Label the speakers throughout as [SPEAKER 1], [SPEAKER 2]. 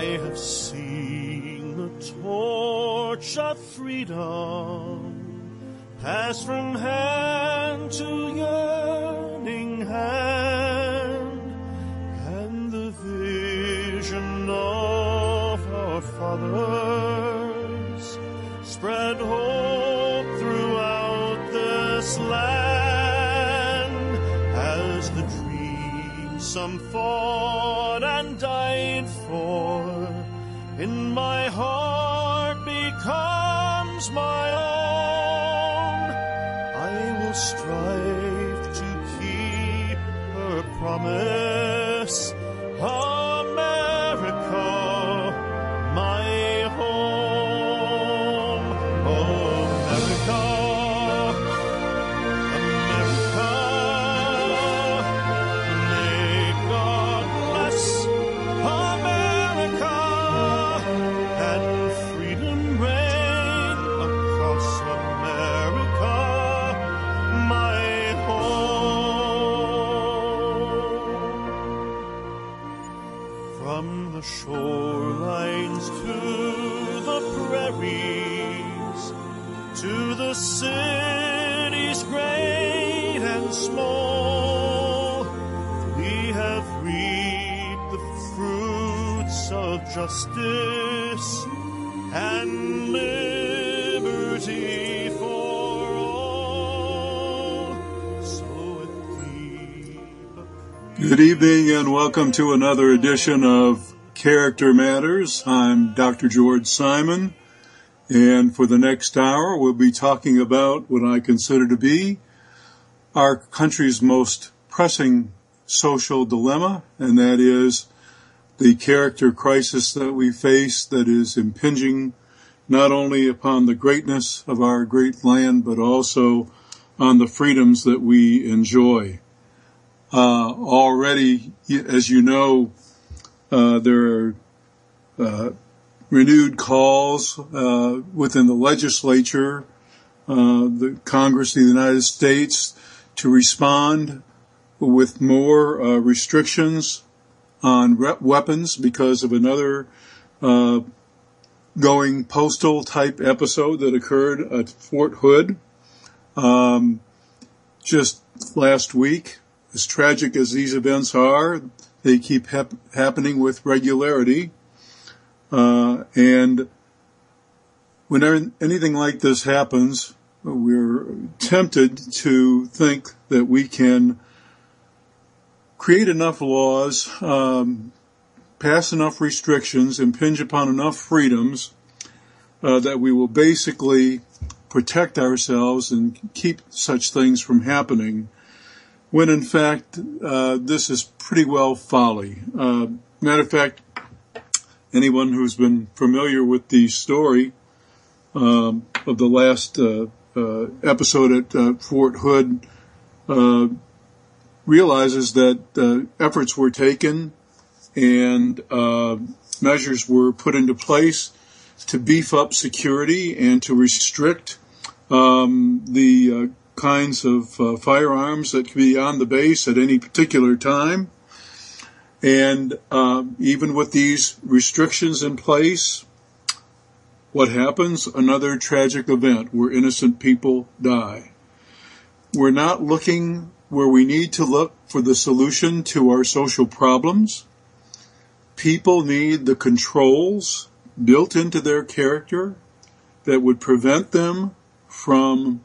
[SPEAKER 1] I have seen the torch of freedom pass from hand to yearning hand, and the vision of our fathers spread hope throughout this land, as the dream some fought and died for in my heart becomes my own. I will strive to keep her promise, America, my home. America, America, may God bless America, and freedom reign across America, my home. From the shorelines to the prairies, to the cities great and small, we have reaped the fruits of justice and liberty for all. So with deep
[SPEAKER 2] Good evening and welcome to another edition of Character Matters. I'm Dr. George Simon, and for the next hour we'll be talking about what I consider to be our country's most pressing social dilemma, and that is the character crisis that we face that is impinging not only upon the greatness of our great land, but also on the freedoms that we enjoy. Already, as you know, there are renewed calls within the legislature, the Congress of the United States, to respond with more restrictions on weapons because of another going postal type episode that occurred at Fort Hood just last week. As tragic as these events are, they keep happening with regularity. And whenever anything like this happens, we're tempted to think that we can create enough laws, pass enough restrictions, impinge upon enough freedoms that we will basically protect ourselves and keep such things from happening, when in fact this is pretty well folly. Matter of fact, anyone who's been familiar with the story of the last episode at Fort Hood realizes that efforts were taken and measures were put into place to beef up security and to restrict the kinds of firearms that can be on the base at any particular time. And even with these restrictions in place, what happens? Another tragic event where innocent people die. We're not looking where we need to look for the solution to our social problems. People need the controls built into their character that would prevent them from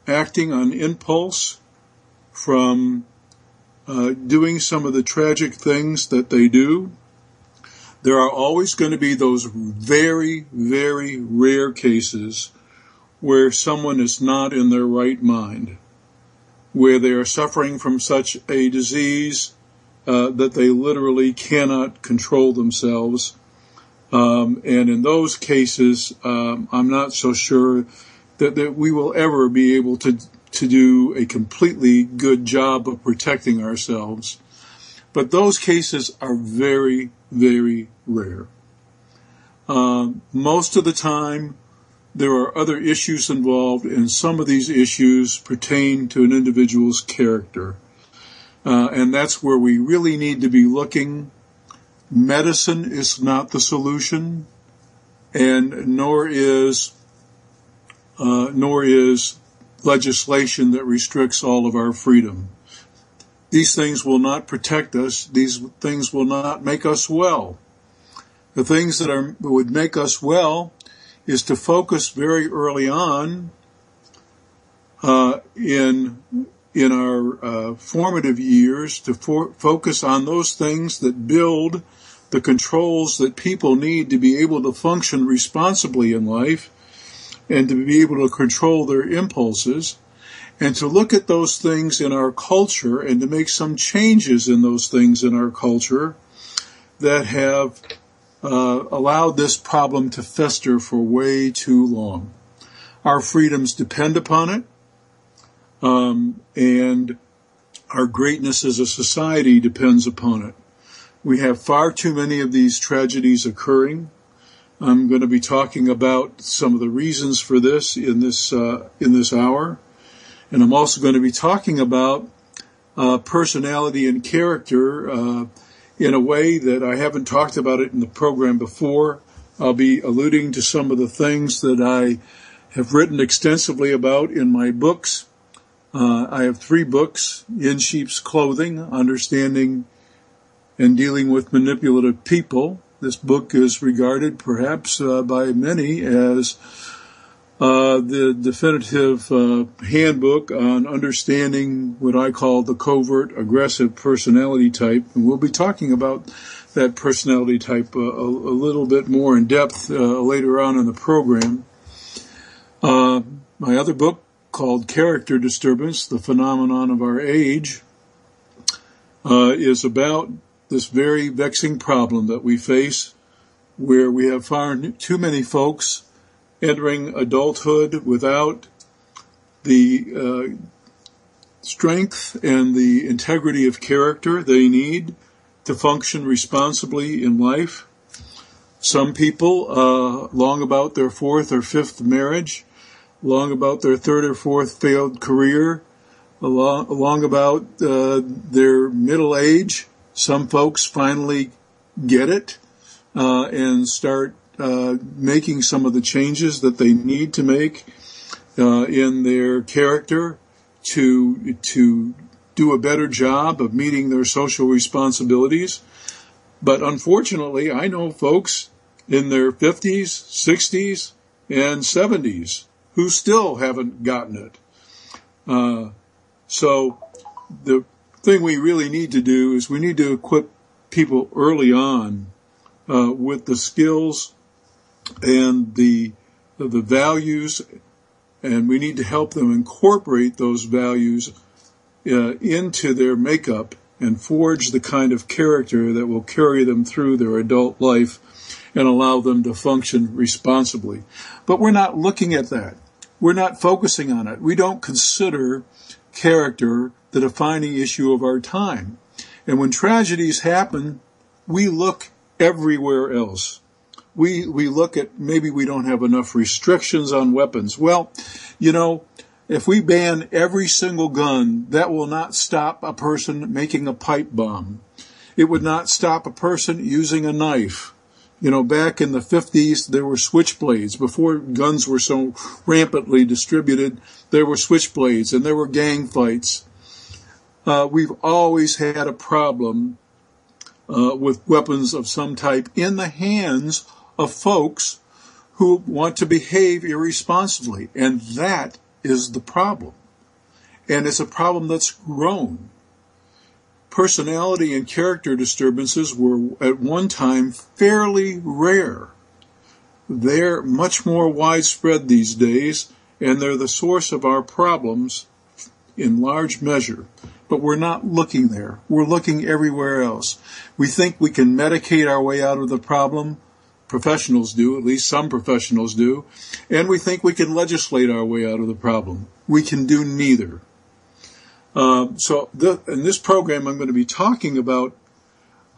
[SPEAKER 2] acting on impulse, from doing some of the tragic things that they do. There are always going to be those very, very rare cases where someone is not in their right mind, where they are suffering from such a disease that they literally cannot control themselves. And in those cases, I'm not so sure that we will ever be able to do a completely good job of protecting ourselves. But those cases are very, very rare. Most of the time, there are other issues involved, and some of these issues pertain to an individual's character. And that's where we really need to be looking medicine is not the solution, and nor is legislation that restricts all of our freedom. These things will not protect us. These things will not make us well. The things that would make us well is to focus very early on in our formative years, to focus on those things that build the controls that people need to be able to function responsibly in life and to be able to control their impulses, and to look at those things in our culture and to make some changes in those things in our culture that have allowed this problem to fester for way too long. Our freedoms depend upon it, and our greatness as a society depends upon it. We have far too many of these tragedies occurring. I'm going to be talking about some of the reasons for this in this hour. And I'm also going to be talking about personality and character in a way that I haven't talked about it in the program before. I'll be alluding to some of the things that I have written extensively about in my books. I have 3 books: In Sheep's Clothing, Understanding and Dealing with Manipulative People. This book is regarded perhaps by many as the definitive handbook on understanding what I call the covert aggressive personality type. And we'll be talking about that personality type a little bit more in depth later on in the program. My other book, called Character Disturbance, The Phenomenon of Our Age, is about this very vexing problem that we face, where we have far too many folks entering adulthood without the strength and the integrity of character they need to function responsibly in life. Some people long about their 4th or 5th marriage, long about their 3rd or 4th failed career, long about their middle age. Some folks finally get it and start making some of the changes that they need to make in their character to do a better job of meeting their social responsibilities. But unfortunately, I know folks in their 50s, 60s, and 70s who still haven't gotten it. So the thing we really need to do is we need to equip people early on with the skills and the values, and we need to help them incorporate those values into their makeup and forge the kind of character that will carry them through their adult life and allow them to function responsibly. But we're not looking at that. We're not focusing on it. We don't consider character the defining issue of our time. And when tragedies happen, we look everywhere else. We look at, maybe we don't have enough restrictions on weapons. Well, you know, if we ban every single gun, that will not stop a person making a pipe bomb. It would not stop a person using a knife. You know, back in the 50s, there were switchblades. Before guns were so rampantly distributed, there were switchblades and there were gang fights. We've always had a problem with weapons of some type in the hands of folks who want to behave irresponsibly. And that is the problem. And it's a problem that's grown. Personality and character disturbances were at one time fairly rare. They're much more widespread these days, and they're the source of our problems in large measure. But we're not looking there. We're looking everywhere else. We think we can medicate our way out of the problem. Professionals do, at least some professionals do. And we think we can legislate our way out of the problem. We can do neither. So in this program, I'm going to be talking about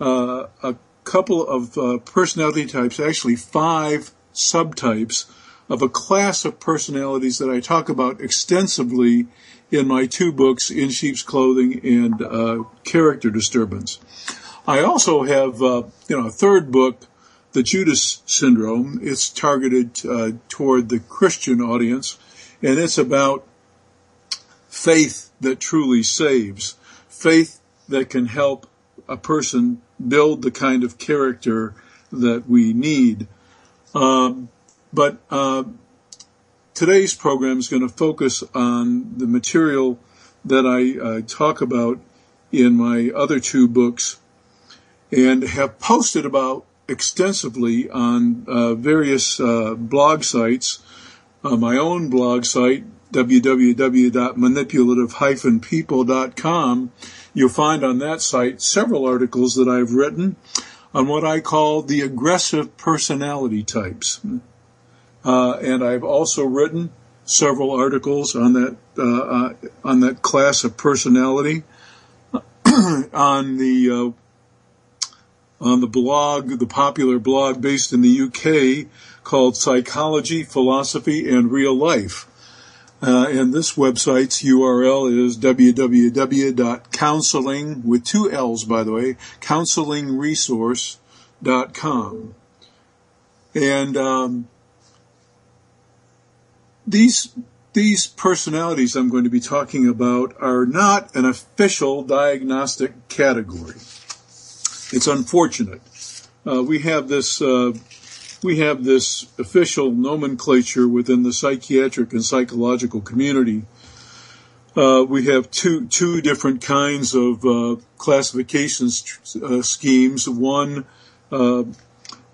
[SPEAKER 2] a couple of personality types, actually 5 subtypes of a class of personalities that I talk about extensively in my 2 books, In Sheep's Clothing and Character Disturbance. I also have, a third book, The Judas Syndrome. It's targeted toward the Christian audience, and it's about faith that truly saves, faith that can help a person build the kind of character that we need. But today's program is going to focus on the material that I talk about in my other two books and have posted about extensively on various blog sites. My own blog site, www.manipulative-people.com. You'll find on that site several articles that I've written on what I call the aggressive personality types. And I've also written several articles on that class of personality on the blog, the popular blog based in the UK called Psychology, Philosophy, and Real Life. And this website's URL is www.counseling, with two L's, by the way, counselingresource.com. And these personalities I'm going to be talking about are not an official diagnostic category. It's unfortunate. We have this official nomenclature within the psychiatric and psychological community. We have two different kinds of classification schemes. One, the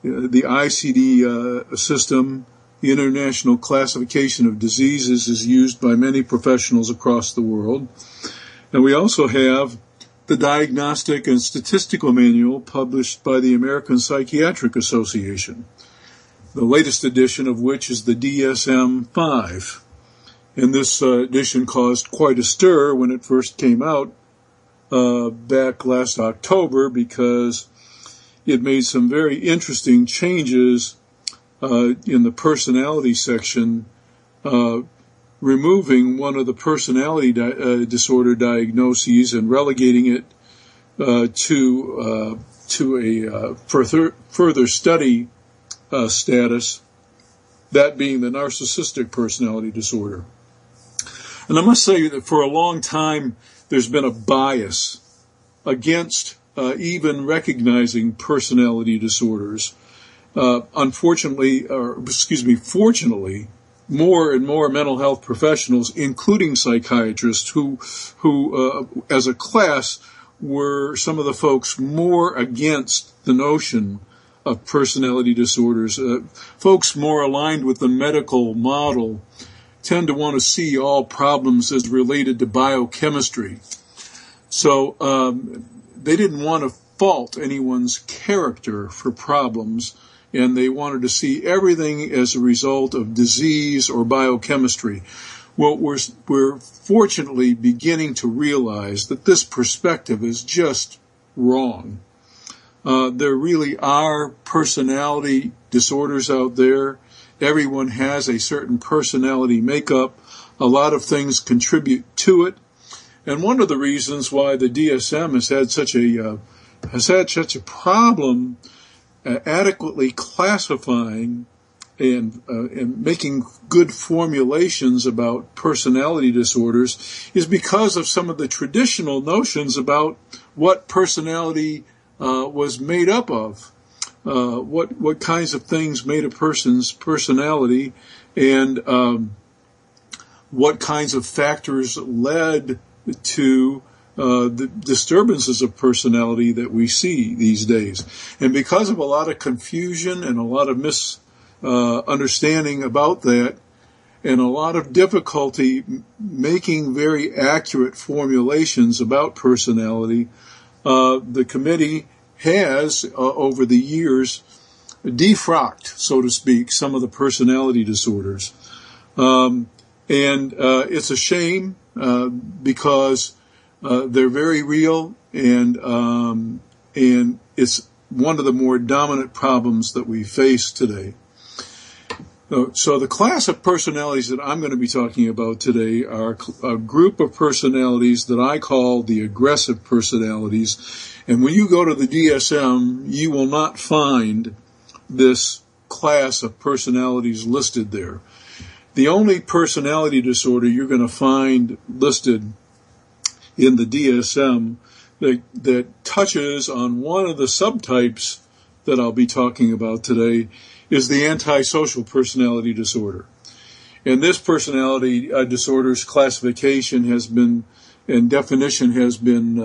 [SPEAKER 2] ICD system, the International Classification of Diseases, is used by many professionals across the world. And we also have the Diagnostic and Statistical Manual published by the American Psychiatric Association, the latest edition of which is the DSM-5. And this edition caused quite a stir when it first came out back last October, because it made some very interesting changes in the personality section, removing one of the personality disorder diagnoses and relegating it to a further study status, that being the narcissistic personality disorder. And I must say that for a long time there's been a bias against even recognizing personality disorders. Fortunately, more and more mental health professionals, including psychiatrists, who as a class were some of the folks more against the notion of personality disorders. Folks more aligned with the medical model tend to want to see all problems as related to biochemistry. So they didn't want to fault anyone's character for problems, and they wanted to see everything as a result of disease or biochemistry. Well, we're fortunately beginning to realize that this perspective is just wrong. There really are personality disorders out there. Everyone has a certain personality makeup. A lot of things contribute to it. And one of the reasons why the DSM has had such a problem adequately classifying and making good formulations about personality disorders is because of some of the traditional notions about what personality was made up of, what kinds of things made a person's personality, and what kinds of factors led to the disturbances of personality that we see these days. And because of a lot of confusion and a lot of misunderstanding about that, and a lot of difficulty making very accurate formulations about personality, the committee has, over the years, defrocked, so to speak, some of the personality disorders. And it's a shame because they're very real, and it's one of the more dominant problems that we face today. So the class of personalities that I'm going to be talking about today are a group of personalities that I call the aggressive personalities. And when you go to the DSM, you will not find this class of personalities listed there. The only personality disorder you're going to find listed in the DSM that touches on one of the subtypes that I'll be talking about today is the antisocial personality disorder. And this personality disorder's classification has been, and definition has been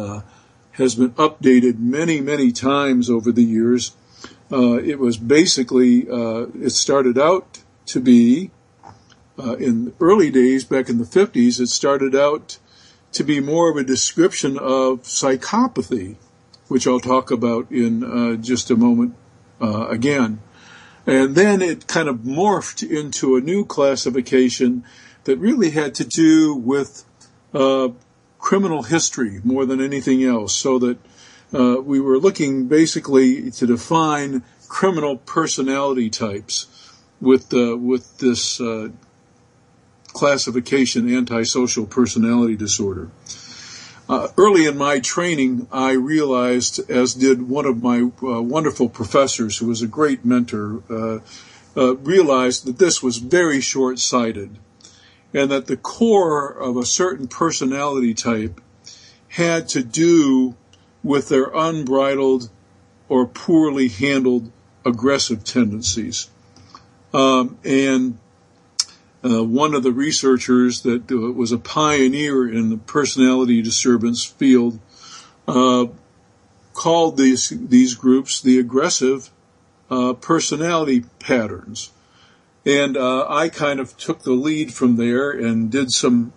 [SPEAKER 2] updated many, many times over the years. It was basically, it started out to be, in the early days, back in the 50s, it started out to be more of a description of psychopathy, which I'll talk about in just a moment again. And then it kind of morphed into a new classification that really had to do with criminal history more than anything else, so that we were looking basically to define criminal personality types with this classification, antisocial personality disorder. Early in my training, I realized, as did one of my wonderful professors, who was a great mentor, realized that this was very short-sighted, and that the core of a certain personality type had to do with their unbridled or poorly handled aggressive tendencies. One of the researchers that was a pioneer in the personality disturbance field called these groups the aggressive personality patterns. And I kind of took the lead from there and did some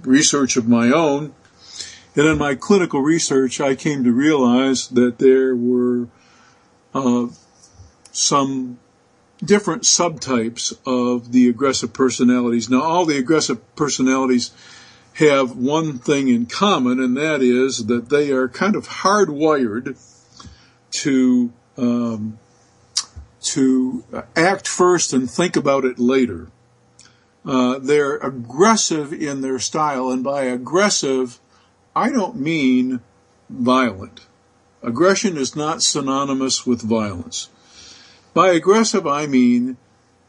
[SPEAKER 2] research of my own. And in my clinical research, I came to realize that there were some different subtypes of the aggressive personalities. Now, all the aggressive personalities have one thing in common, and that is that they are kind of hardwired to act first and think about it later. They're aggressive in their style, and by aggressive, I don't mean violent. Aggression is not synonymous with violence. By aggressive, I mean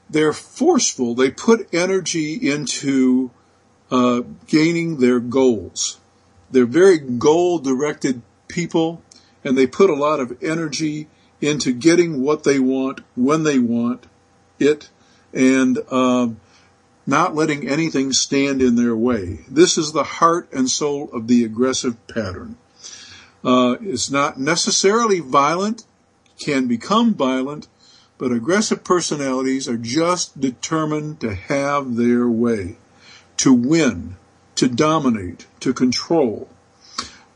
[SPEAKER 2] they're forceful. They put energy into gaining their goals. They're very goal-directed people, and they put a lot of energy into getting what they want when they want it, and not letting anything stand in their way. This is the heart and soul of the aggressive pattern. It's not necessarily violent, can become violent, but aggressive personalities are just determined to have their way, to win, to dominate, to control.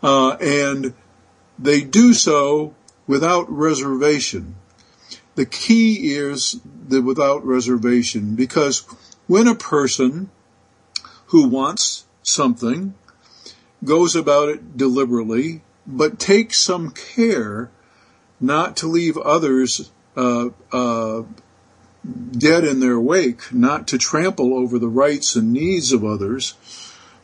[SPEAKER 2] And they do so without reservation. The key is the without reservation, because when a person who wants something goes about it deliberately, but takes some care not to leave others dead in their wake, not to trample over the rights and needs of others,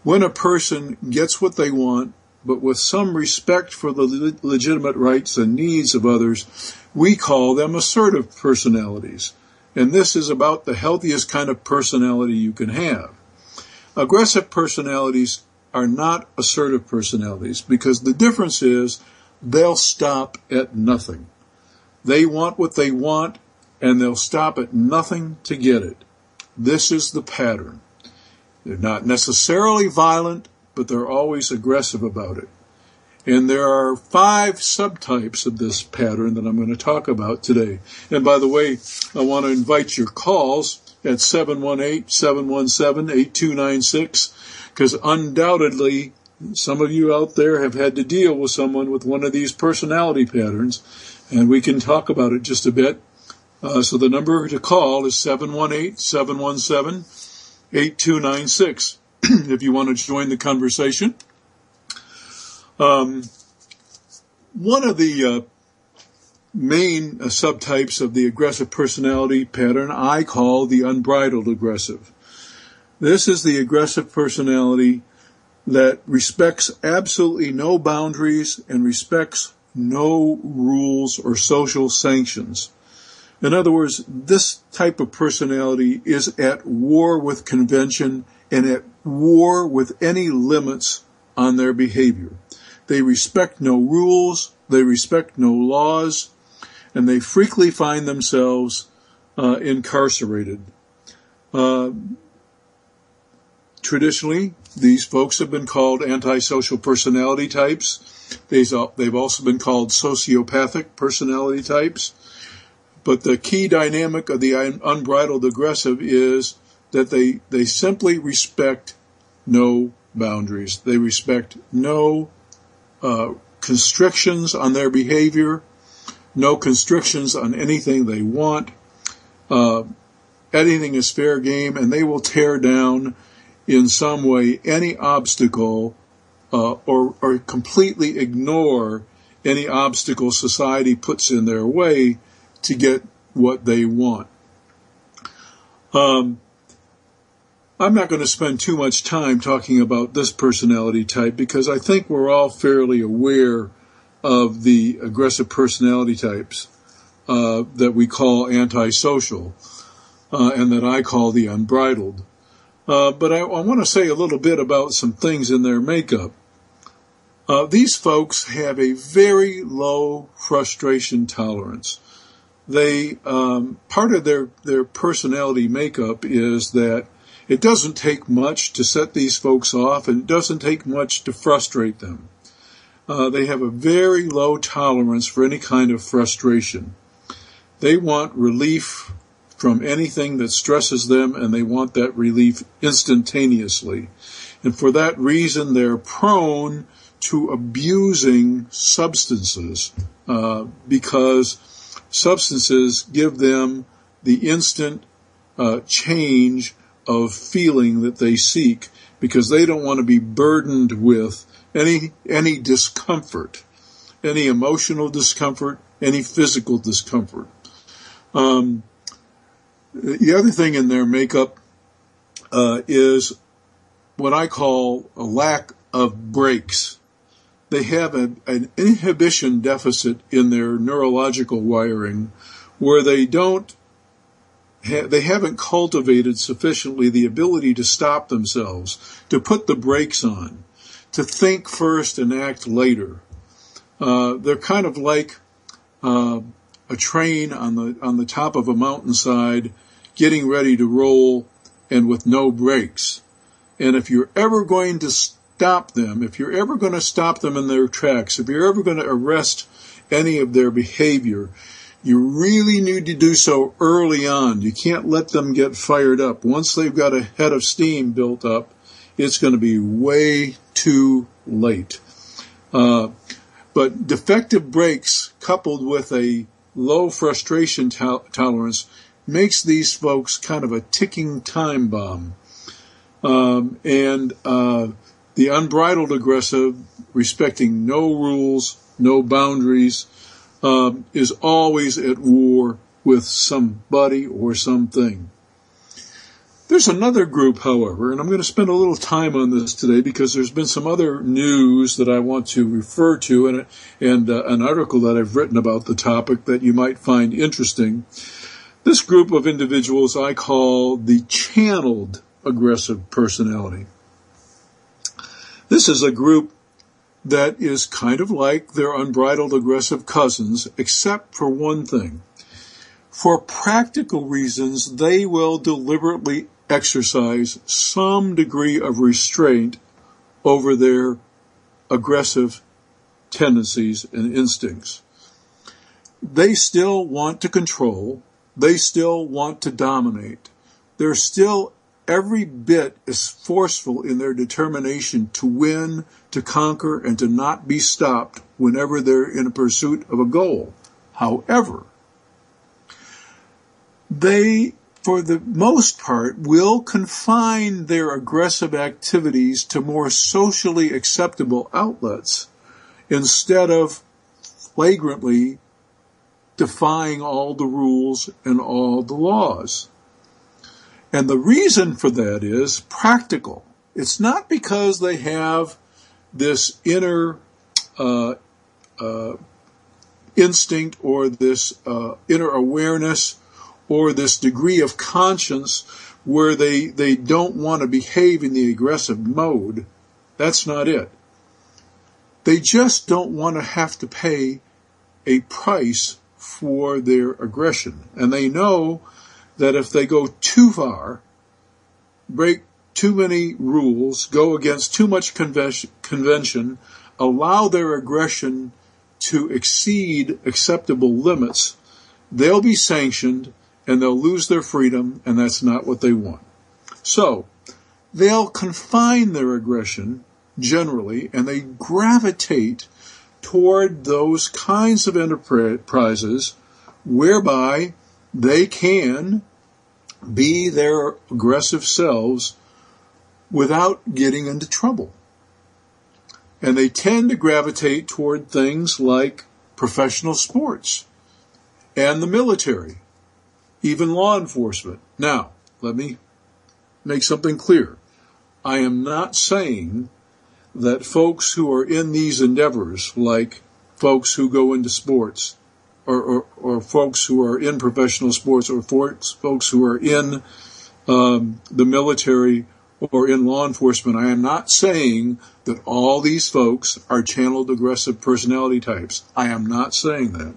[SPEAKER 2] when a person gets what they want, but with some respect for the legitimate rights and needs of others, we call them assertive personalities. And this is about the healthiest kind of personality you can have. Aggressive personalities are not assertive personalities, because the difference is they'll stop at nothing. They want what they want, and they'll stop at nothing to get it. This is the pattern. They're not necessarily violent, but they're always aggressive about it. And there are 5 subtypes of this pattern that I'm going to talk about today. And by the way, I want to invite your calls at 718-717-8296, because undoubtedly some of you out there have had to deal with someone with one of these personality patterns, and we can talk about it just a bit. So the number to call is 718-717-8296 if you want to join the conversation. One of the main subtypes of the aggressive personality pattern I call the unbridled aggressive. This is the aggressive personality that respects absolutely no boundaries and respects no rules or social sanctions. In other words, this type of personality is at war with convention and at war with any limits on their behavior. They respect no rules, they respect no laws, and they frequently find themselves incarcerated. Traditionally, these folks have been called antisocial personality types. They've also been called sociopathic personality types. But the key dynamic of the unbridled aggressive is that they simply respect no boundaries. They respect no constrictions on their behavior, no constrictions on anything they want. Anything is fair game, and they will tear down in some way any obstacle or completely ignore any obstacle society puts in their way to get what they want. I'm not going to spend too much time talking about this personality type because I think we're all fairly aware of the aggressive personality types that we call antisocial and that I call the unbridled. But I want to say a little bit about some things in their makeup. These folks have a very low frustration tolerance. Part of their personality makeup is that it doesn't take much to set these folks off, and it doesn't take much to frustrate them. They have a very low tolerance for any kind of frustration. They want relief from anything that stresses them, and they want that relief instantaneously. And for that reason, they're prone to abusing substances because substances give them the instant change of feeling that they seek, because they don't want to be burdened with any discomfort, any emotional discomfort, any physical discomfort. The other thing in their makeup is what I call a lack of brakes. They have an inhibition deficit in their neurological wiring where they haven't cultivated sufficiently the ability to stop themselves, to put the brakes on, to think first and act later. They're kind of like a train on the top of a mountainside getting ready to roll and with no brakes. And if you're ever going to stop them, if you're ever going to stop them in their tracks, if you're ever going to arrest any of their behavior, you really need to do so early on. You can't let them get fired up. Once they've got a head of steam built up, it's going to be way too late. But defective brakes coupled with a low frustration tolerance makes these folks kind of a ticking time bomb. The unbridled aggressive, respecting no rules, no boundaries, is always at war with somebody or something. There's another group, however, and I'm going to spend a little time on this today because there's been some other news that I want to refer to and an article that I've written about the topic that you might find interesting. This group of individuals I call the channeled aggressive personality. This is a group that is kind of like their unbridled aggressive cousins, except for one thing. For practical reasons, they will deliberately exercise some degree of restraint over their aggressive tendencies and instincts. They still want to control. They still want to dominate. They're still every bit as forceful in their determination to win, to conquer, and to not be stopped whenever they're in pursuit of a goal. However, they, for the most part, will confine their aggressive activities to more socially acceptable outlets instead of flagrantly defying all the rules and all the laws. And the reason for that is practical. It's not because they have this inner instinct or this inner awareness or this degree of conscience where they don't want to behave in the aggressive mode. That's not it. They just don't want to have to pay a price for their aggression. And they know that if they go too far, break too many rules, go against too much convention, allow their aggression to exceed acceptable limits, they'll be sanctioned and they'll lose their freedom, and that's not what they want. So they'll confine their aggression generally, and they gravitate toward those kinds of enterprises whereby they can be their aggressive selves without getting into trouble. And they tend to gravitate toward things like professional sports and the military, even law enforcement. Now, let me make something clear. I am not saying that folks who are in these endeavors, like folks who go into sports, or folks who are in professional sports, or folks who are in the military or in law enforcement, I am not saying that all these folks are channeled aggressive personality types. I am not saying that.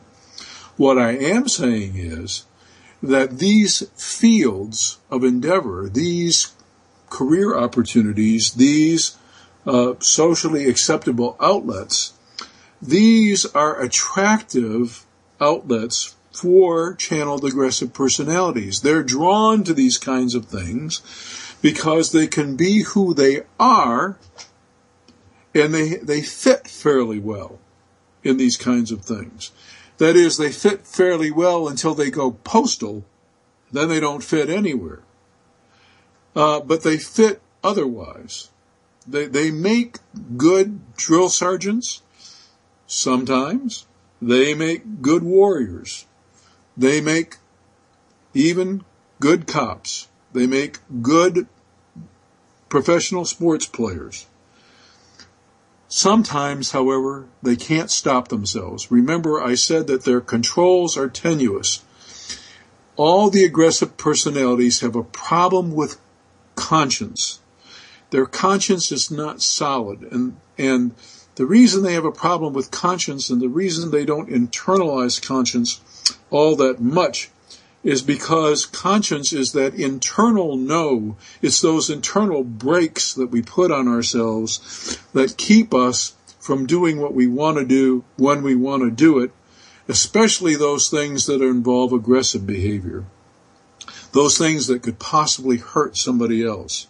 [SPEAKER 2] What I am saying is that these fields of endeavor, these career opportunities, these socially acceptable outlets, these are attractive outlets for channeled aggressive personalities. They're drawn to these kinds of things because they can be who they are, and they fit fairly well in these kinds of things. That is, they fit fairly well until they go postal, then they don't fit anywhere. But they fit otherwise. They make good drill sergeants sometimes. They make good warriors. They make even good cops. They make good professional sports players. Sometimes, however, they can't stop themselves. Remember, I said that their controls are tenuous. All the aggressive personalities have a problem with conscience. Their conscience is not solid. And the reason they have a problem with conscience and the reason they don't internalize conscience all that much is because conscience is that internal no. It's those internal brakes that we put on ourselves that keep us from doing what we want to do when we want to do it, especially those things that involve aggressive behavior, those things that could possibly hurt somebody else.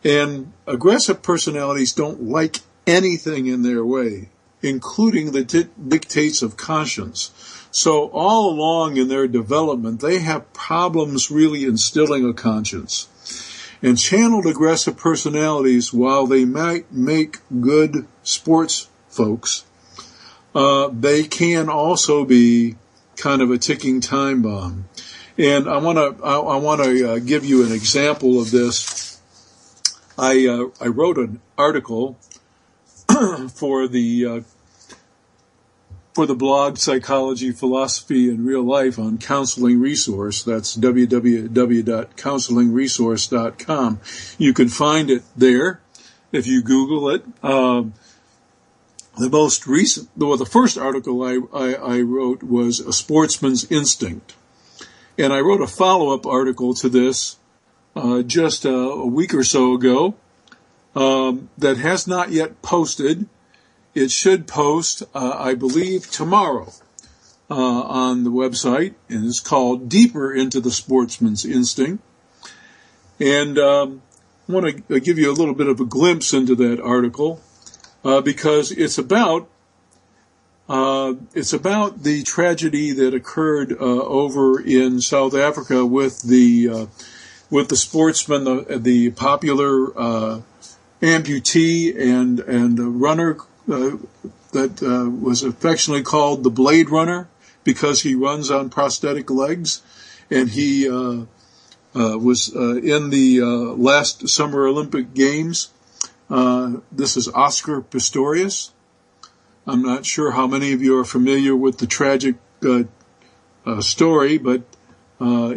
[SPEAKER 2] And aggressive personalities don't like anything in their way, including the dictates of conscience. So all along in their development, they have problems really instilling a conscience. And channeled aggressive personalities, while they might make good sports folks, they can also be kind of a ticking time bomb. And I want to give you an example of this. I wrote an article for the blog Psychology, Philosophy, and Real Life on Counseling Resource. That's www.counselingresource.com. You can find it there if you Google it. The first article I wrote was A Sportsman's Instinct. And I wrote a follow-up article to this just a week or so ago that has not yet posted. It should post, I believe, tomorrow on the website, and it's called Deeper into the Sportsman's Instinct. And I want to give you a little bit of a glimpse into that article because it's about the tragedy that occurred over in South Africa with the sportsman, the popular amputee and runner that was affectionately called the Blade Runner, because he runs on prosthetic legs, and he was in the last Summer Olympic Games. This is Oscar Pistorius. I'm not sure how many of you are familiar with the tragic story, but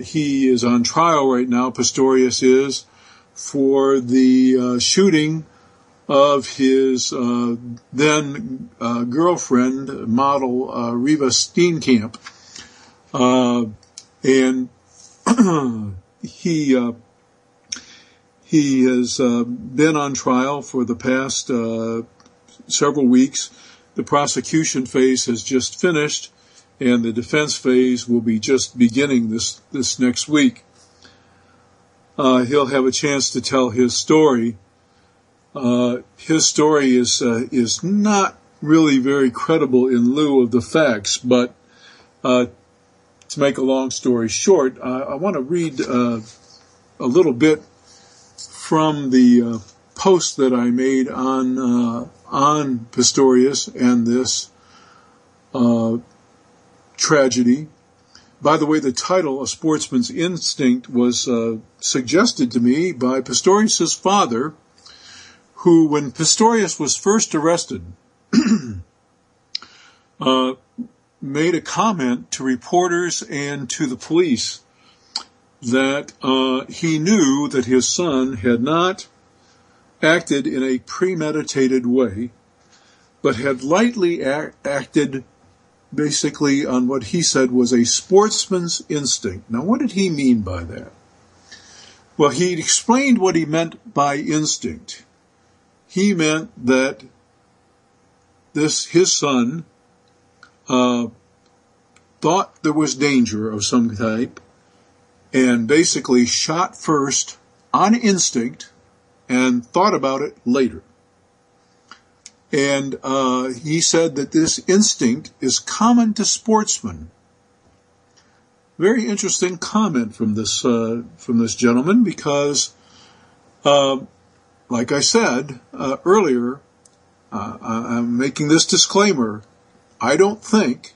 [SPEAKER 2] he is on trial right now, Pistorius is, for the shooting of his then girlfriend, model Riva Steenkamp. And he has been on trial for the past several weeks. The prosecution phase has just finished, and the defense phase will be just beginning this next week. He'll have a chance to tell his story. His story is not really very credible in lieu of the facts, but to make a long story short, I want to read a little bit from the post that I made on Pistorius and this tragedy. By the way, the title, A Sportsman's Instinct, was suggested to me by Pistorius' father, who, when Pistorius was first arrested, made a comment to reporters and to the police that he knew that his son had not acted in a premeditated way, but had lightly acted basically on what he said was a sportsman's instinct. Now, what did he mean by that? Well, he explained what he meant by instinct. He meant that his son thought there was danger of some type and basically shot first on instinct and thought about it later. And he said that this instinct is common to sportsmen. Very interesting comment from this gentleman, because, like I said earlier, I'm making this disclaimer. I don't think,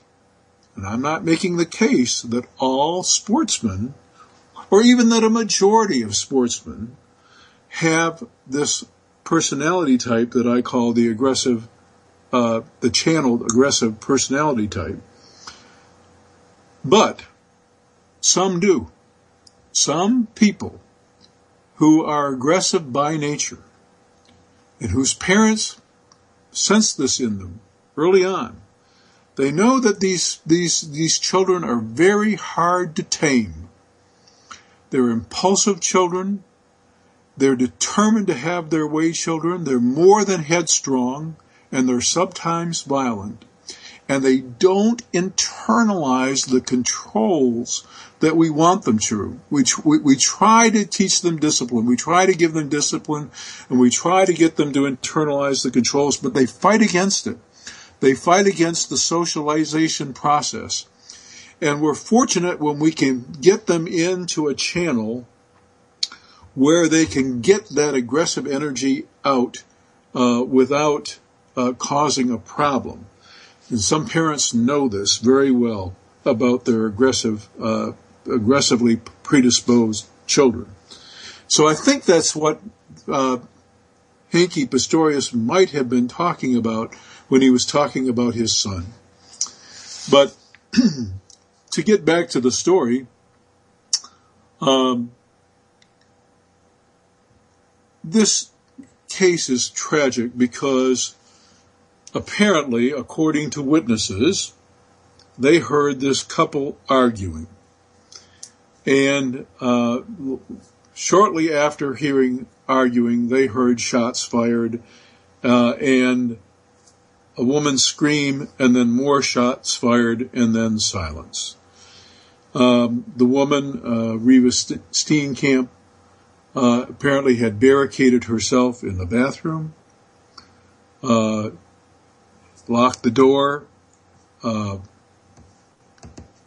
[SPEAKER 2] and I'm not making the case, that all sportsmen, or even that a majority of sportsmen, have this personality type that I call the channeled aggressive personality type. But some do. Some people who are aggressive by nature and whose parents sense this in them early on, they know that these children are very hard to tame. They're impulsive children. They're determined to have their way children. They're more than headstrong, and they're sometimes violent. And they don't internalize the controls that we want them to. We try to teach them discipline. We try to give them discipline, and we try to get them to internalize the controls, but they fight against it. They fight against the socialization process. And we're fortunate when we can get them into a channel where they can get that aggressive energy out without causing a problem. And some parents know this very well about their aggressively predisposed children. So I think that's what Hanky Pistorius might have been talking about when he was talking about his son. But to get back to the story, this case is tragic because apparently, according to witnesses, they heard this couple arguing. And shortly after hearing arguing, they heard shots fired and a woman scream, and then more shots fired, and then silence. The woman, Riva Steenkamp, apparently had barricaded herself in the bathroom, locked the door.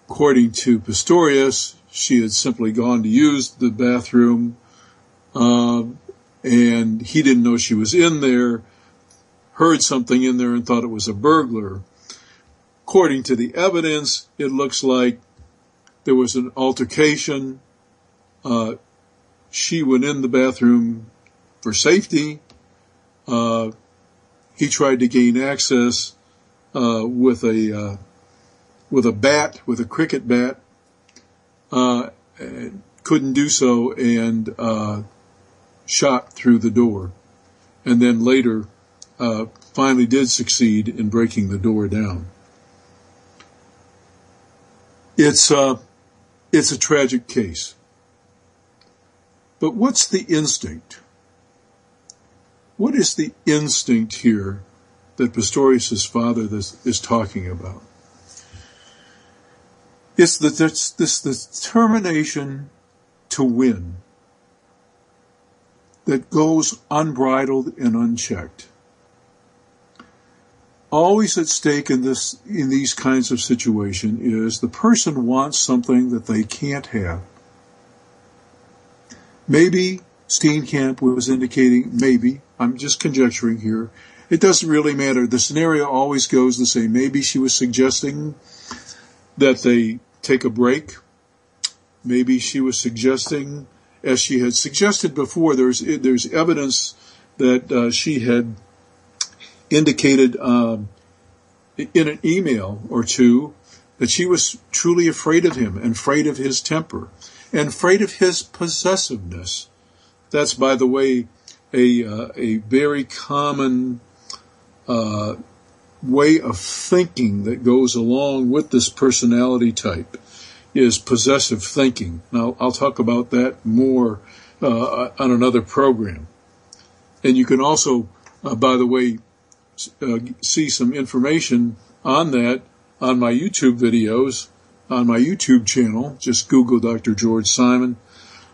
[SPEAKER 2] According to Pistorius, she had simply gone to use the bathroom, and he didn't know she was in there, heard something in there and thought it was a burglar. according to the evidence, it looks like there was an altercation. She went in the bathroom for safety. He tried to gain access with a bat, with a cricket bat. Couldn't do so, and shot through the door. And then later, finally did succeed in breaking the door down. It's a tragic case. But what's the instinct? What is the instinct here that Pistorius' father is talking about? It's this determination to win that goes unbridled and unchecked. Always at stake in these kinds of situations is the person wants something that they can't have. Maybe Steenkamp was indicating, maybe, I'm just conjecturing here, it doesn't really matter. The scenario always goes the same. Maybe she was suggesting that they take a break. Maybe she was suggesting, as she had suggested before, there's evidence that she had indicated in an email or two that she was truly afraid of him and afraid of his temper and afraid of his possessiveness. That's, by the way, a very common way of thinking that goes along with this personality type is possessive thinking. Now, I'll talk about that more on another program. And you can also, by the way, see some information on that on my YouTube videos, on my YouTube channel. Just Google Dr. George Simon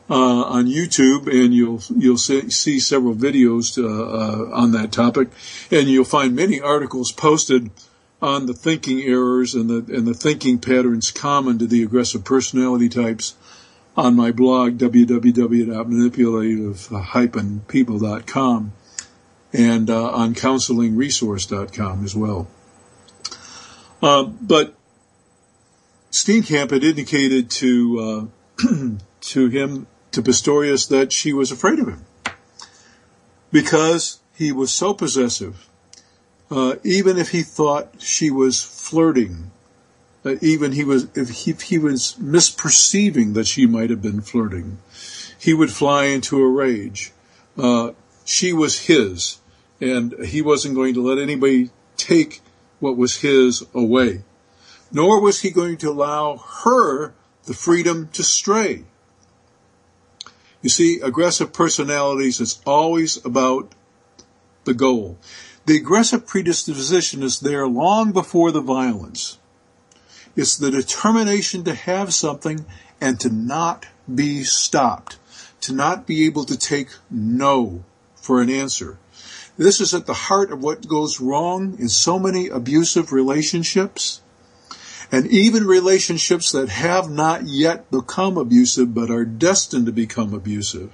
[SPEAKER 2] on YouTube, and you'll see several videos on that topic, and you'll find many articles posted on the thinking errors and the thinking patterns common to the aggressive personality types on my blog, www.manipulative-people.com, and on counselingresource.com as well. But Steenkamp had indicated to Pistorius that she was afraid of him because he was so possessive. Even if he thought she was flirting, even if he was misperceiving that she might have been flirting, he would fly into a rage. She was his, and he wasn't going to let anybody take what was his away. Nor was he going to allow her the freedom to stray. You see, aggressive personalities is always about the goal. The aggressive predisposition is there long before the violence. It's the determination to have something and to not be stopped, to not be able to take no for an answer. This is at the heart of what goes wrong in so many abusive relationships, and even relationships that have not yet become abusive but are destined to become abusive,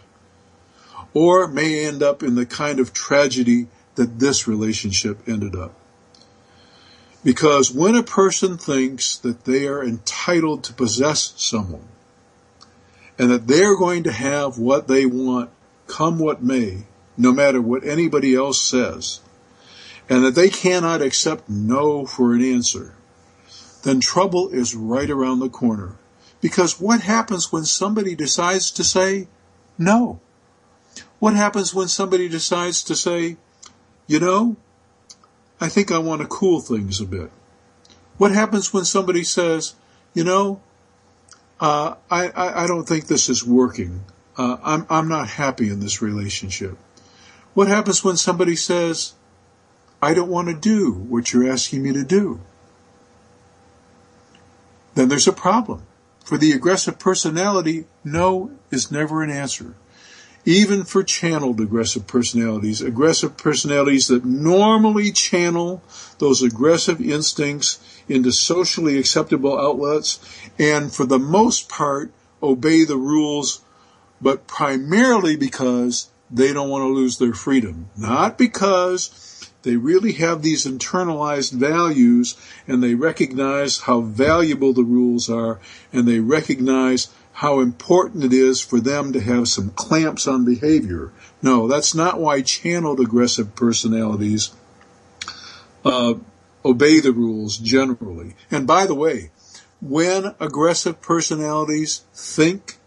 [SPEAKER 2] or may end up in the kind of tragedy that this relationship ended up. Because when a person thinks that they are entitled to possess someone, and that they're going to have what they want, come what may, no matter what anybody else says, and that they cannot accept no for an answer, then trouble is right around the corner. Because what happens when somebody decides to say no? What happens when somebody decides to say, you know, I think I want to cool things a bit? What happens when somebody says, you know, I don't think this is working. I'm not happy in this relationship. What happens when somebody says, I don't want to do what you're asking me to do? Then there's a problem. For the aggressive personality, no is never an answer. Even for channeled aggressive personalities that normally channel those aggressive instincts into socially acceptable outlets, and for the most part obey the rules, but primarily because they don't want to lose their freedom. Not because They really have these internalized values, and they recognize how valuable the rules are, and they recognize how important it is for them to have some clamps on behavior. No, that's not why channeled aggressive personalities obey the rules generally. And by the way, when aggressive personalities think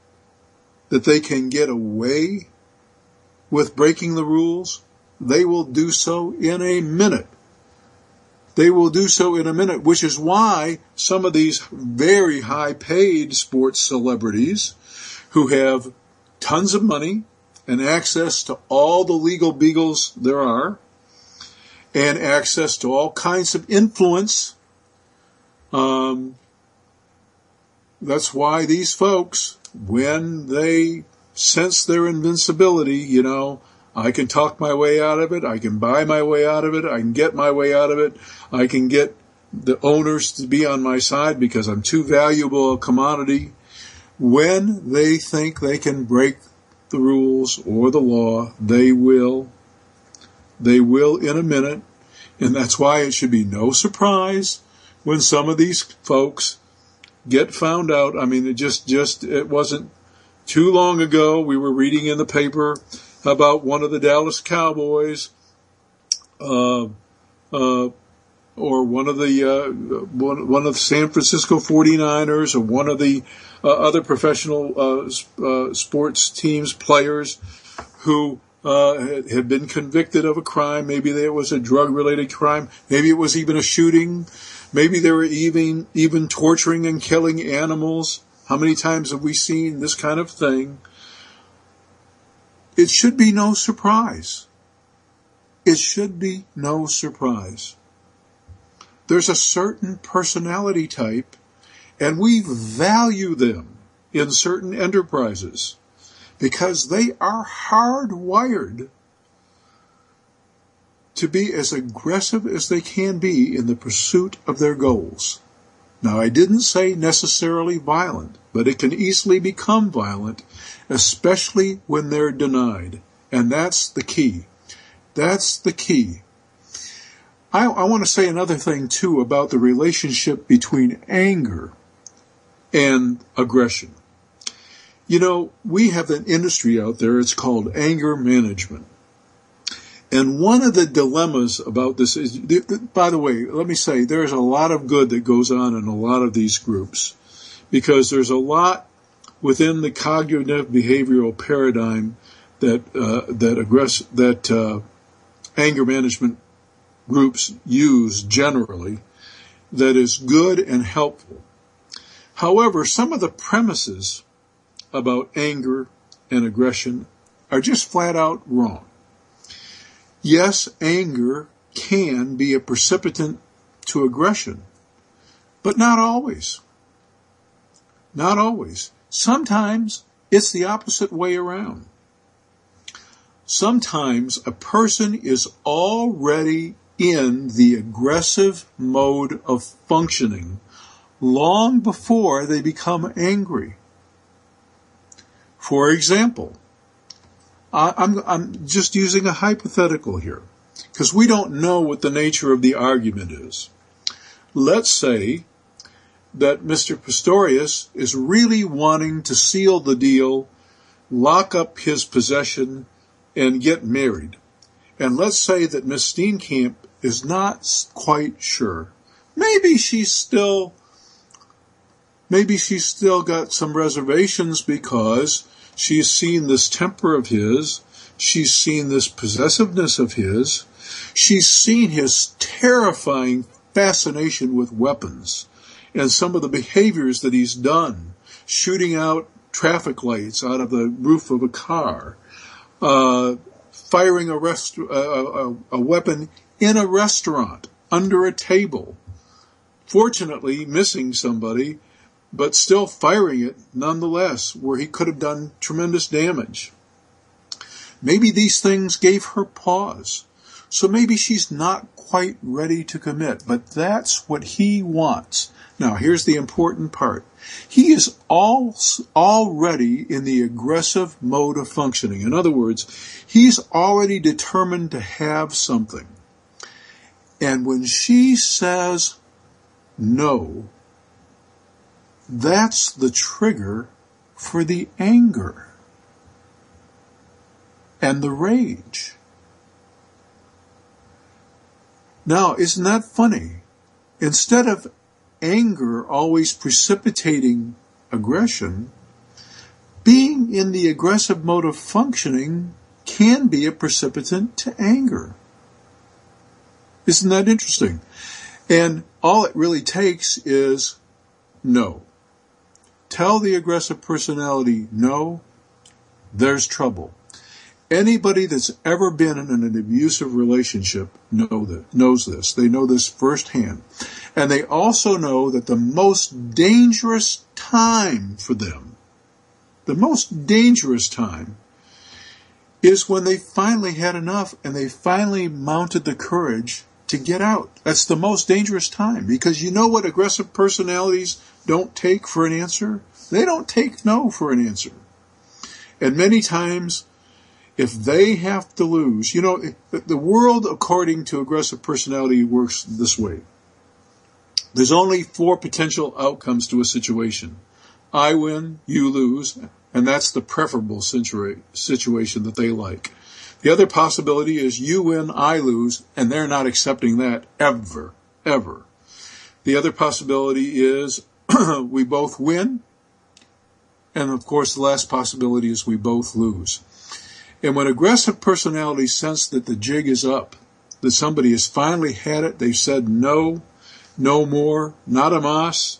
[SPEAKER 2] that they can get away with breaking the rules, they will do so in a minute. They will do so in a minute, which is why some of these very high-paid sports celebrities who have tons of money and access to all the legal beagles there are, and access to all kinds of influence, that's why these folks, when they sense their invincibility, I can talk my way out of it, I can buy my way out of it, I can get my way out of it, I can get the owners to be on my side because I'm too valuable a commodity. When they think they can break the rules or the law, they will. They will in a minute, and that's why it should be no surprise when some of these folks get found out. I mean, it wasn't too long ago we were reading in the paper about one of the Dallas Cowboys, or one of the San Francisco 49ers, or one of the other professional sports teams players who had been convicted of a crime. Maybe there was a drug-related crime. Maybe it was even a shooting. Maybe they were even torturing and killing animals. How many times have we seen this kind of thing? It should be no surprise. It should be no surprise. There's a certain personality type, and we value them in certain enterprises because they are hardwired to be as aggressive as they can be in the pursuit of their goals. Now, I didn't say necessarily violent, but it can easily become violent, especially when they're denied. And that's the key. That's the key. I want to say another thing, too, about the relationship between anger and aggression. We have an industry out there, it's called anger management. And one of the dilemmas about this is, by the way, let me say, there's a lot of good that goes on in a lot of these groups, because there's a lot within the cognitive behavioral paradigm that anger management groups use generally that is good and helpful. However, some of the premises about anger and aggression are just flat out wrong. Yes, anger can be a precipitant to aggression, but not always. Not always. Sometimes it's the opposite way around. Sometimes a person is already in the aggressive mode of functioning long before they become angry. For example, I'm just using a hypothetical here, because we don't know what the nature of the argument is. Let's say that Mr. Pistorius is really wanting to seal the deal, lock up his possession, and get married. And let's say that Miss Steenkamp is not quite sure. Maybe she's still got some reservations because she's seen this temper of his. She's seen this possessiveness of his. She's seen his terrifying fascination with weapons and some of the behaviors that he's done, shooting out traffic lights out of the roof of a car, firing a weapon in a restaurant, under a table, fortunately missing somebody, but still firing it nonetheless, where he could have done tremendous damage. Maybe these things gave her pause. So maybe she's not quite ready to commit, but that's what he wants. Now, here's the important part. He is already in the aggressive mode of functioning. In other words, he's already determined to have something. And when she says no, that's the trigger for the anger and the rage. Now, isn't that funny? Instead of anger always precipitating aggression, being in the aggressive mode of functioning can be a precipitant to anger. Isn't that interesting? And all it really takes is no. Tell the aggressive personality no, there's trouble. Anybody that's ever been in an abusive relationship knows this. They know this firsthand. And they also know that the most dangerous time for them, the most dangerous time, is when they finally had enough and they finally mounted the courage to get out. That's the most dangerous time, because you know what aggressive personalities don't take for an answer? They don't take no for an answer. And many times, if they have to lose, you know, the world, according to aggressive personality, works this way. There's only 4 potential outcomes to a situation. I win, you lose, and that's the preferable situation that they like. The other possibility is you win, I lose, and they're not accepting that ever. The other possibility is we both win, and of course the last possibility is we both lose. And when aggressive personalities sense that the jig is up, that somebody has finally had it, they've said no, no more, nada más.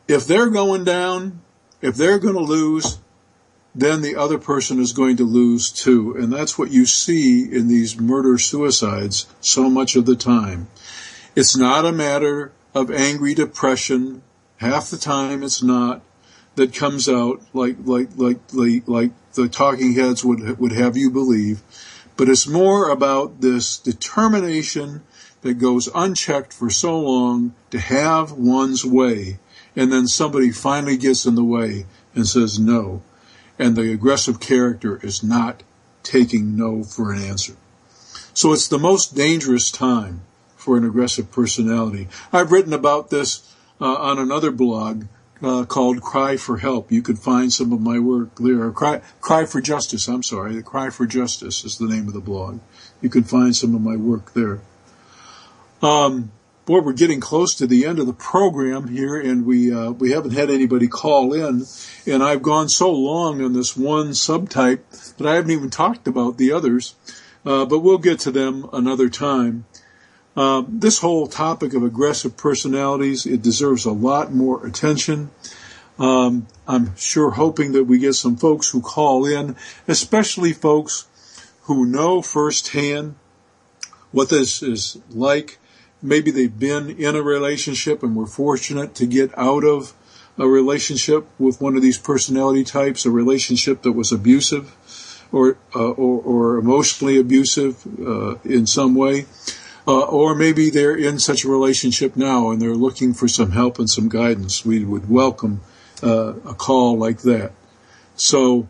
[SPEAKER 2] If they're going down, if they're going to lose, then the other person is going to lose too. And that's what you see in these murder-suicides so much of the time. It's not a matter of angry depression. Half the time it's not. That comes out like the talking heads would have you believe. But it's more about this determination that goes unchecked for so long to have one's way. And then somebody finally gets in the way and says no. And the aggressive character is not taking no for an answer. So it's the most dangerous time for an aggressive personality. I've written about this on another blog called Cry for Help. You can find some of my work there. Cry for Justice, I'm sorry. Cry for Justice is the name of the blog. You can find some of my work there. Boy, we're getting close to the end of the program here, and we haven't had anybody call in. And I've gone so long on this one subtype that I haven't even talked about the others. But we'll get to them another time. This whole topic of aggressive personalities, it deserves a lot more attention. I'm sure hoping that we get some folks who call in, especially folks who know firsthand what this is like. Maybe they've been in a relationship and were fortunate to get out of a relationship with one of these personality types, a relationship that was abusive or emotionally abusive in some way. Or maybe they're in such a relationship now and they're looking for some help and some guidance. We would welcome a call like that. So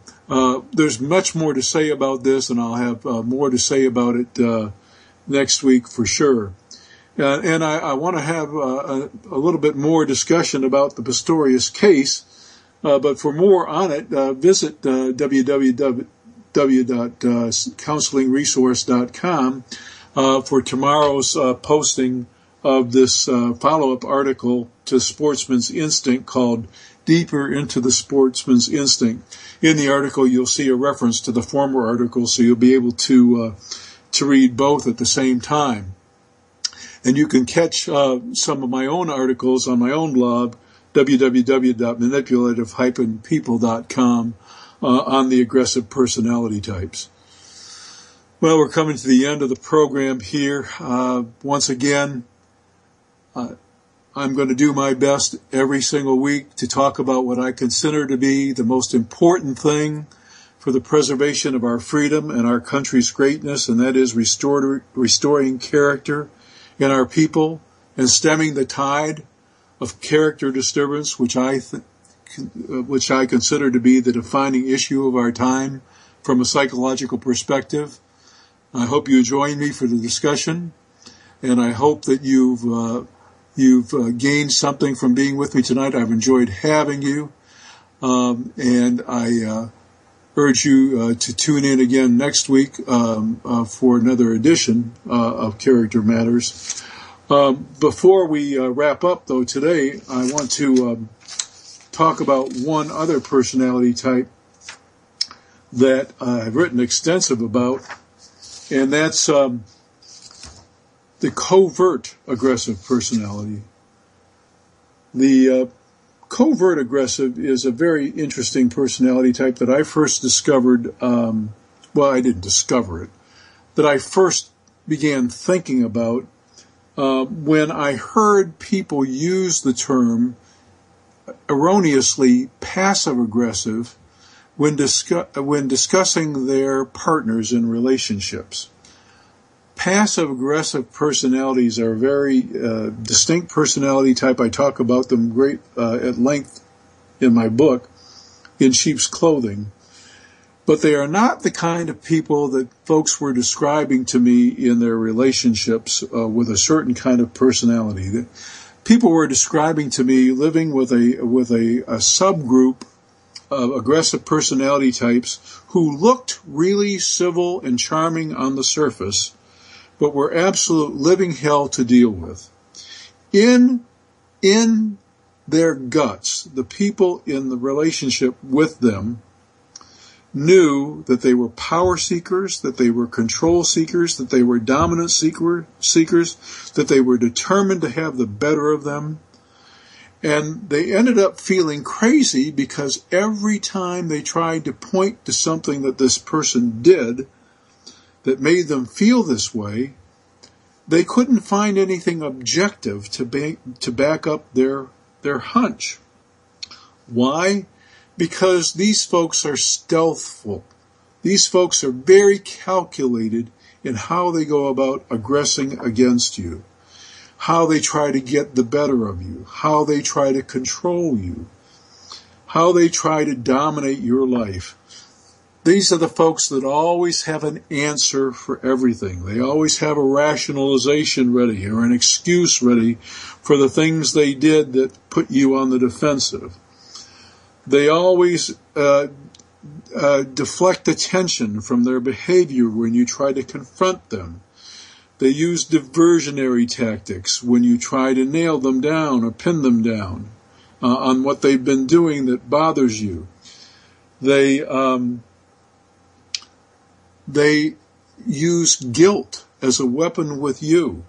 [SPEAKER 2] there's much more to say about this, and I'll have more to say about it next week for sure. And I want to have a little bit more discussion about the Pistorius case. But for more on it, visit www.counselingresource.com for tomorrow's posting of this follow-up article to Sportsman's Instinct called Deeper into the Sportsman's Instinct. In the article, you'll see a reference to the former article, so you'll be able to read both at the same time. And you can catch some of my own articles on my own blog, www.manipulative-people.com, on the aggressive personality types. Well, we're coming to the end of the program here. Once again, I'm going to do my best every single week to talk about what I consider to be the most important thing for the preservation of our freedom and our country's greatness, and that is restoring character in our people and stemming the tide of character disturbance, which I consider to be the defining issue of our time from a psychological perspective. I hope you join me for the discussion, and I hope that you've gained something from being with me tonight. I've enjoyed having you, and I urge you to tune in again next week for another edition of Character Matters. Before we wrap up, though, today, I want to talk about one other personality type that I've written extensive about, and that's the covert aggressive personality. The covert aggressive is a very interesting personality type that I first discovered, I didn't discover it, that I first began thinking about when I heard people use the term erroneously passive-aggressive when discussing their partners in relationships. Passive-aggressive personalities are a very distinct personality type. I talk about them at length in my book, In Sheep's Clothing. But they are not the kind of people that folks were describing to me in their relationships with a certain kind of personality. People were describing to me living with a subgroup of aggressive personality types who looked really civil and charming on the surface, but were absolute living hell to deal with. In their guts, the people in the relationship with them knew that they were power seekers, that they were control seekers, that they were dominant seekers, that they were determined to have the better of them. And they ended up feeling crazy because every time they tried to point to something that this person did that made them feel this way, they couldn't find anything objective to back up their hunch. Why? Because these folks are stealthful. These folks are very calculated in how they go about aggressing against you, how they try to get the better of you, how they try to control you, how they try to dominate your life. These are the folks that always have an answer for everything. They always have a rationalization ready or an excuse ready for the things they did that put you on the defensive. They always deflect attention from their behavior when you try to confront them. They use diversionary tactics when you try to nail them down or pin them down on what they've been doing that bothers you. They use guilt as a weapon with you.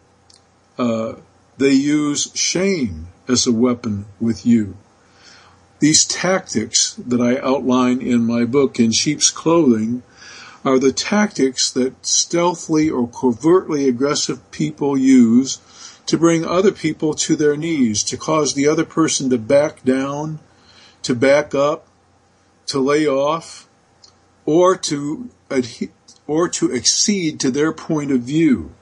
[SPEAKER 2] They use shame as a weapon with you. These tactics that I outline in my book, In Sheep's Clothing, are the tactics that stealthily or covertly aggressive people use to bring other people to their knees, to cause the other person to back down, to back up, to lay off, or to accede to their point of view.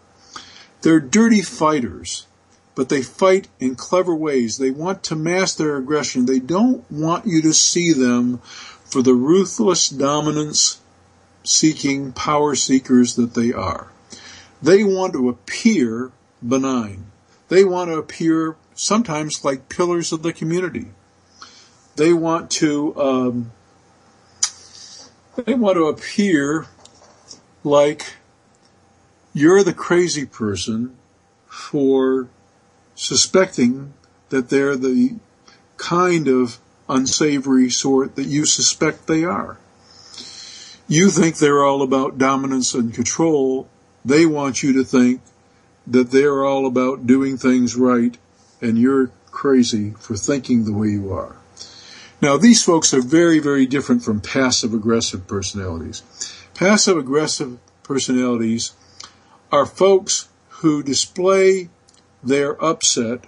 [SPEAKER 2] They're dirty fighters, but they fight in clever ways. They want to mask their aggression. They don't want you to see them for the ruthless dominance-seeking power seekers that they are. They want to appear benign. They want to appear sometimes like pillars of the community. They want to appear like you're the crazy person for suspecting that they're the kind of unsavory sort that you suspect they are. You think they're all about dominance and control. They want you to think that they're all about doing things right, and you're crazy for thinking the way you are. Now, these folks are very, very different from passive-aggressive personalities. Passive-aggressive personalities are folks who display their upset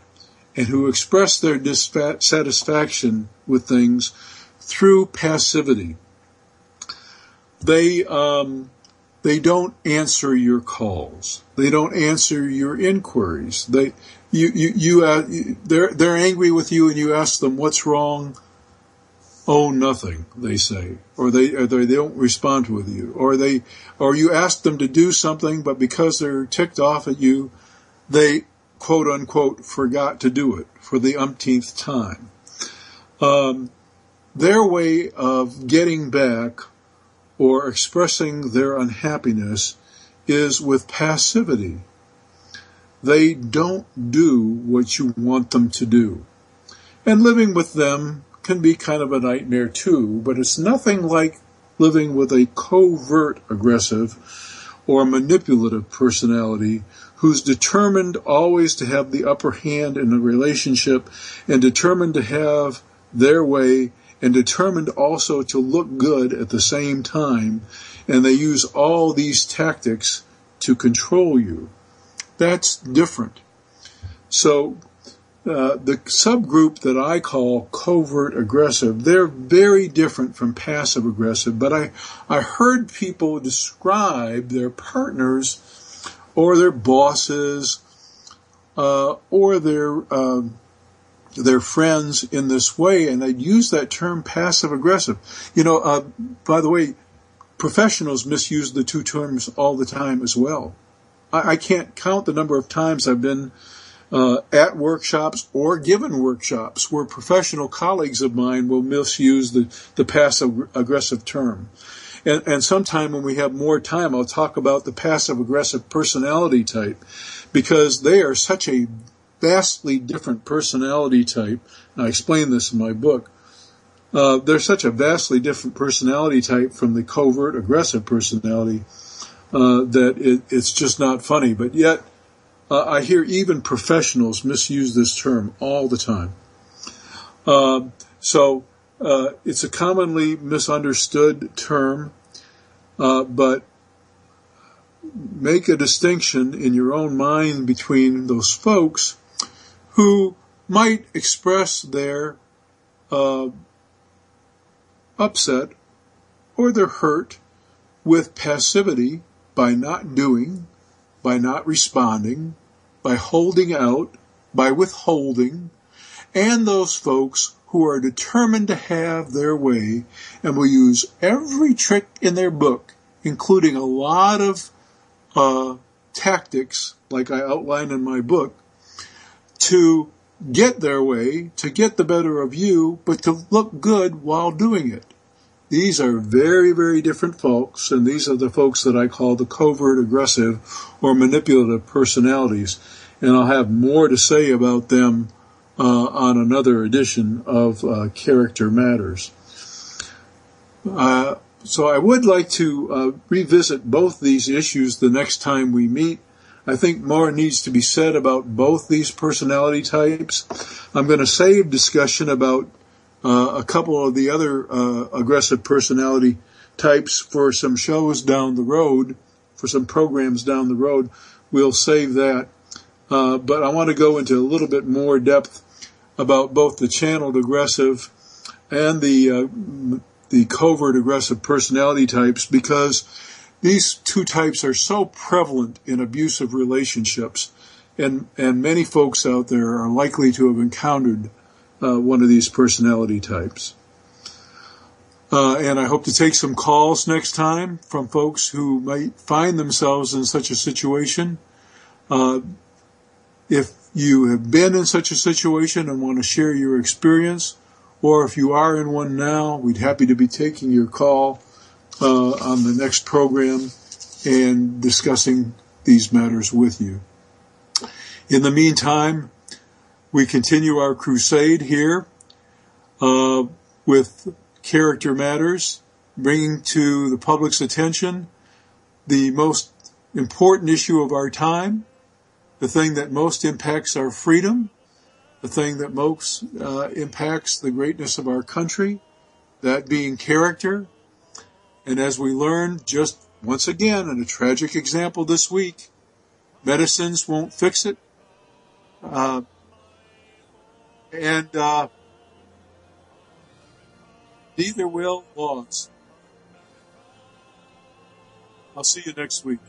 [SPEAKER 2] and who express their dissatisfaction with things through passivity. They don't answer your calls. They don't answer your inquiries. They're angry with you, and you ask them what's wrong. owe nothing, they say, or they don't respond with you, or you ask them to do something, but because they're ticked off at you, they quote unquote forgot to do it for the umpteenth time. Their way of getting back or expressing their unhappiness is with passivity. They don't do what you want them to do. And living with them can be kind of a nightmare too, but it's nothing like living with a covert aggressive or manipulative personality who's determined always to have the upper hand in a relationship and determined to have their way and determined also to look good at the same time. And they use all these tactics to control you. That's different. So the subgroup that I call covert aggressive, they're very different from passive aggressive, but I heard people describe their partners or their bosses or their friends in this way, and I'd use that term passive aggressive. By the way, professionals misuse the two terms all the time as well. I can't count the number of times I've been at workshops or given workshops where professional colleagues of mine will misuse the passive aggressive term. And sometime when we have more time, I'll talk about the passive aggressive personality type, because they are such a vastly different personality type. And I explain this in my book. They're such a vastly different personality type from the covert aggressive personality that it's just not funny. But yet, I hear even professionals misuse this term all the time. So it's a commonly misunderstood term, but make a distinction in your own mind between those folks who might express their upset or their hurt with passivity by not doing, by not responding, by holding out, by withholding, and those folks who are determined to have their way and will use every trick in their book, including a lot of tactics, like I outline in my book, to get their way, to get the better of you, but to look good while doing it. These are very, very different folks, and these are the folks that I call the covert aggressive or manipulative personalities. And I'll have more to say about them on another edition of Character Matters. So I would like to revisit both these issues the next time we meet. I think more needs to be said about both these personality types. I'm going to save discussion about a couple of the other aggressive personality types for some shows down the road, for some programs down the road. We'll save that. But I want to go into a little bit more depth about both the channeled aggressive and the covert aggressive personality types, because these two types are so prevalent in abusive relationships, and many folks out there are likely to have encountered one of these personality types. And I hope to take some calls next time from folks who might find themselves in such a situation. If you have been in such a situation and want to share your experience, or if you are in one now, we'd happy to be taking your call on the next program and discussing these matters with you. In the meantime, we continue our crusade here with Character Matters, bringing to the public's attention the most important issue of our time, the thing that most impacts our freedom, the thing that most impacts the greatness of our country, that being character. And as we learn, just once again, in a tragic example this week, medicines won't fix it. And neither will laws. I'll see you next week.